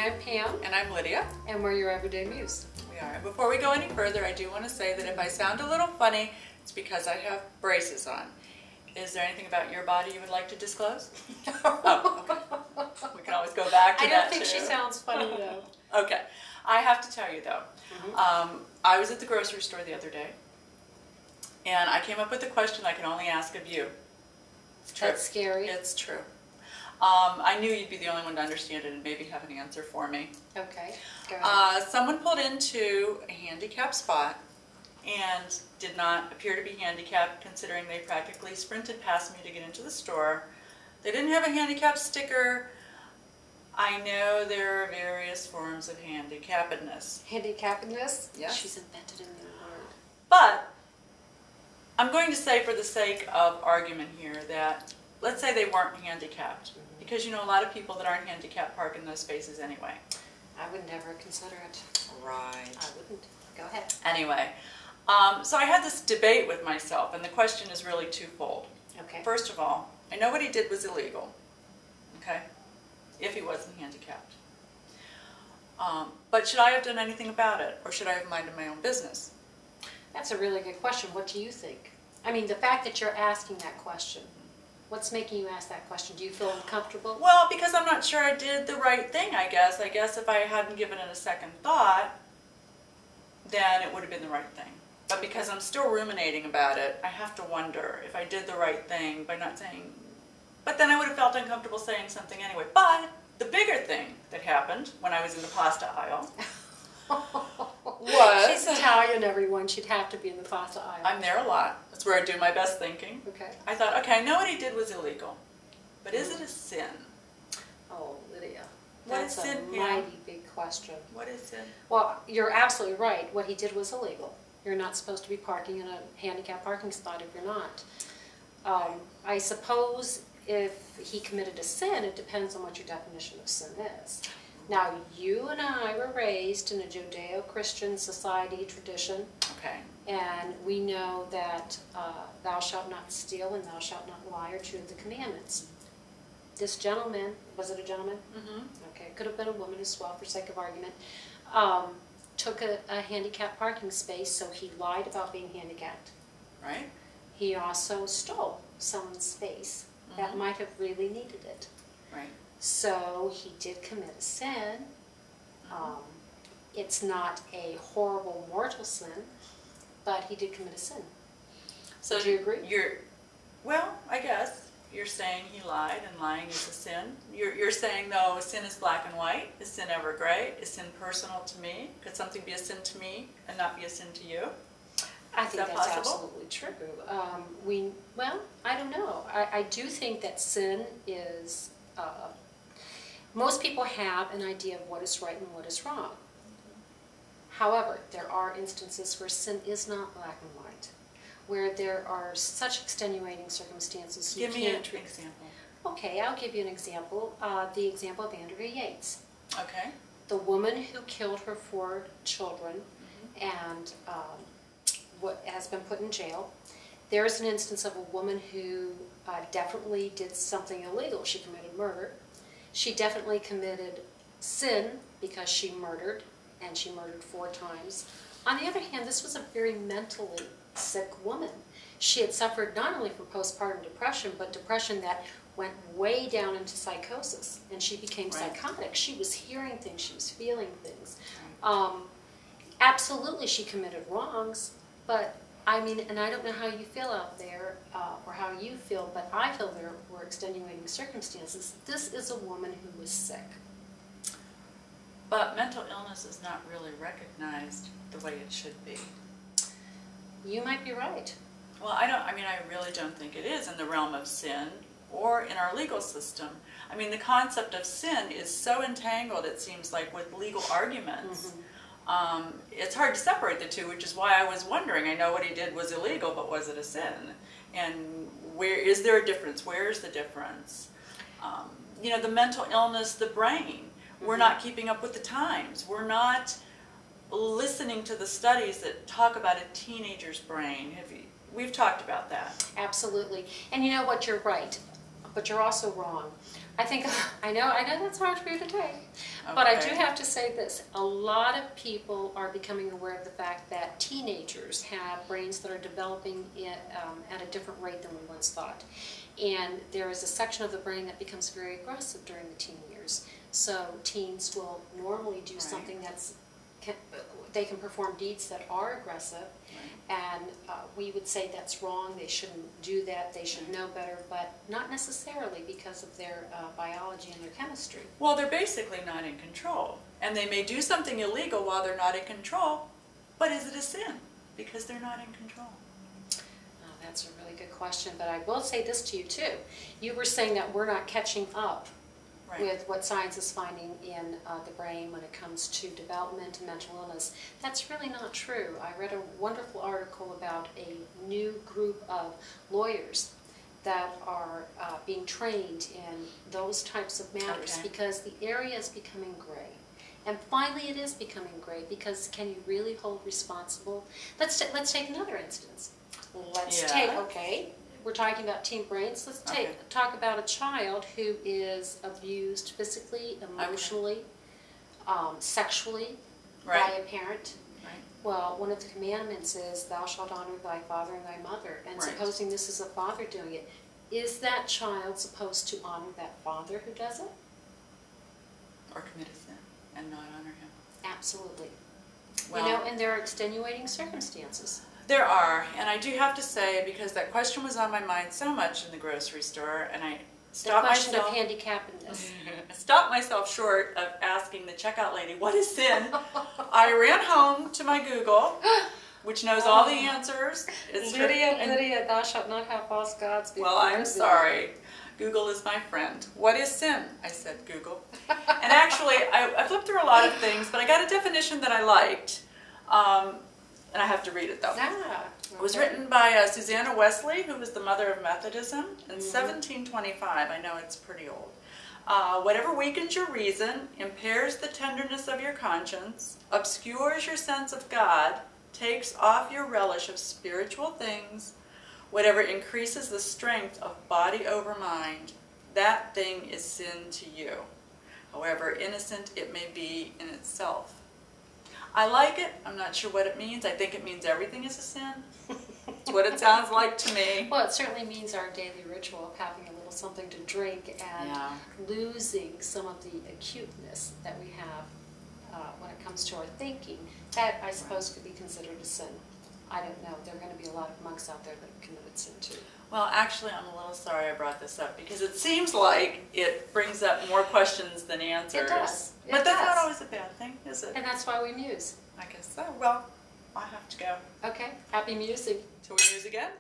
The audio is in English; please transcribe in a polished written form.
I'm Pam. And I'm Lydia. And we're your Everyday Muse. We are. And before we go any further, I do want to say that if I sound a little funny, it's because I have braces on. Is there anything about your body you would like to disclose? Oh, okay. We can always go back to that, I don't think too. she sounds funny, though. Okay. I have to tell you, though, I was at the grocery store the other day, and I came up with a question I can only ask of you. It's true. That's scary. It's true. I knew you'd be the only one to understand it and maybe have an answer for me. Okay, go ahead. Someone pulled into a handicapped spot and did not appear to be handicapped, considering they practically sprinted past me to get into the store. They didn't have a handicap sticker. I know there are various forms of handicappedness. Handicappedness? Yes. She's invented a new word. But I'm going to say, for the sake of argument here, that let's say they weren't handicapped. Because you know, a lot of people that aren't handicapped park in those spaces anyway. I would never consider it. Right. I wouldn't. Go ahead. Anyway, so I had this debate with myself, and the question is really twofold. Okay. First of all, I know what he did was illegal, okay, if he wasn't handicapped. But should I have done anything about it, or should I have minded my own business? That's a really good question. What do you think? I mean, the fact that you're asking that question, what's making you ask that question? Do you feel uncomfortable? Well, because I'm not sure I did the right thing, I guess. I guess if I hadn't given it a second thought, then it would have been the right thing. But because I'm still ruminating about it, I have to wonder if I did the right thing by not saying... But then I would have felt uncomfortable saying something anyway. But the bigger thing that happened when I was in the pasta aisle was... She's Italian, everyone. She'd have to be in the pasta aisle. I'm there a lot. That's where I do my best thinking. Okay. I thought, okay, I know what he did was illegal. But is it a sin? Oh, Lydia. What is That's a sin, Pam? mighty big question. What is sin? Well, you're absolutely right. What he did was illegal. You're not supposed to be parking in a handicapped parking spot if you're not. I suppose if he committed a sin, it depends on what your definition of sin is. Now, you and I were raised in a Judeo-Christian society tradition. Okay. And we know that thou shalt not steal and thou shalt not lie are two of the commandments. This gentleman, was it a gentleman? Mm-hmm. Okay, it could have been a woman as well, for sake of argument, took a handicapped parking space, so he lied about being handicapped. Right. He also stole someone's space that might have really needed it. Right. So he did commit a sin. It's not a horrible mortal sin, but he did commit a sin. So do you agree? Well, I guess you're saying he lied and lying is a sin. You're saying, though, sin is black and white. Is sin ever gray? Is sin personal to me? Could something be a sin to me and not be a sin to you? I think that that's possible? absolutely true. Well, I don't know. I do think that sin is, most people have an idea of what is right and what is wrong. However, there are instances where sin is not black and white, where there are such extenuating circumstances. Give me an example. Okay, I'll give you an example. The example of Andrea Yates. Okay. The woman who killed her 4 children and what has been put in jail. There is an instance of a woman who definitely did something illegal. She committed murder. She definitely committed sin because she murdered, and she murdered 4 times. On the other hand, this was a very mentally sick woman. She had suffered not only from postpartum depression, but depression that went way down into psychosis, and she became psychotic. She was hearing things, she was feeling things. Absolutely, she committed wrongs, but I mean, and I don't know how you feel out there, or how you feel, but I feel there were extenuating circumstances. This is a woman who was sick. But mental illness is not really recognized the way it should be. You might be right. Well, I really don't think it is in the realm of sin or in our legal system. I mean, the concept of sin is so entangled, it seems like, with legal arguments. It's hard to separate the two, which is why I was wondering. I know what he did was illegal, but was it a sin? And where is there a difference? Where is the difference? You know, the mental illness, the brain. We're not keeping up with the times. We're not listening to the studies that talk about a teenager's brain. We've talked about that. Absolutely. And you know what, you're right. but you're also wrong. I know that's hard for you to take, but I do have to say this. A lot of people are becoming aware of the fact that teenagers have brains that are developing at a different rate than we once thought. And there is a section of the brain that becomes very aggressive during the teen years. So teens will normally do something they can perform deeds that are aggressive, and we would say that's wrong, they shouldn't do that, they should know better, but not necessarily because of their biology and their chemistry. Well, they're basically not in control, and they may do something illegal while they're not in control, but is it a sin because they're not in control? That's a really good question, but I will say this to you too. You were saying that we're not catching up with what science is finding in the brain when it comes to development and mental illness. That's really not true. I read a wonderful article about a new group of lawyers that are being trained in those types of matters because the area is becoming gray. And finally it is becoming gray because can you really hold responsible? Let's take another instance. We're talking about teen brains. Let's talk about a child who is abused physically, emotionally, sexually by a parent. Well, one of the commandments is, thou shalt honor thy father and thy mother. And supposing this is a father doing it, is that child supposed to honor that father who does it? Or commit a sin and not honor him? Absolutely. Well, and there are extenuating circumstances. There are, and I do have to say, because that question was on my mind so much in the grocery store, and I stopped myself. The question of handicappedness. I stopped myself short of asking the checkout lady, what is sin? I ran home to my Google, which knows all the answers. Lydia, thou shalt not have false gods before Well, I'm sorry. Google is my friend. What is sin? I said Google. And actually, I flipped through a lot of things, but I got a definition that I liked. And I have to read it though. It was written by Susanna Wesley, who was the mother of Methodism, in 1725. I know it's pretty old. Whatever weakens your reason, impairs the tenderness of your conscience, obscures your sense of God, takes off your relish of spiritual things, whatever increases the strength of body over mind, that thing is sin to you, however innocent it may be in itself. I like it. I'm not sure what it means. I think it means everything is a sin. It's what it sounds like to me. Well, it certainly means our daily ritual of having a little something to drink and losing some of the acuteness that we have when it comes to our thinking. That, I suppose, could be considered a sin. I don't know. There are going to be a lot of monks out there that have committed sin too. Well, actually, I'm a little sorry I brought this up because it seems like it brings up more questions than answers. It does. But that's not always a bad thing, is it? And that's why we muse. I guess so. Well, I have to go. Okay. Happy musing. Till we muse again.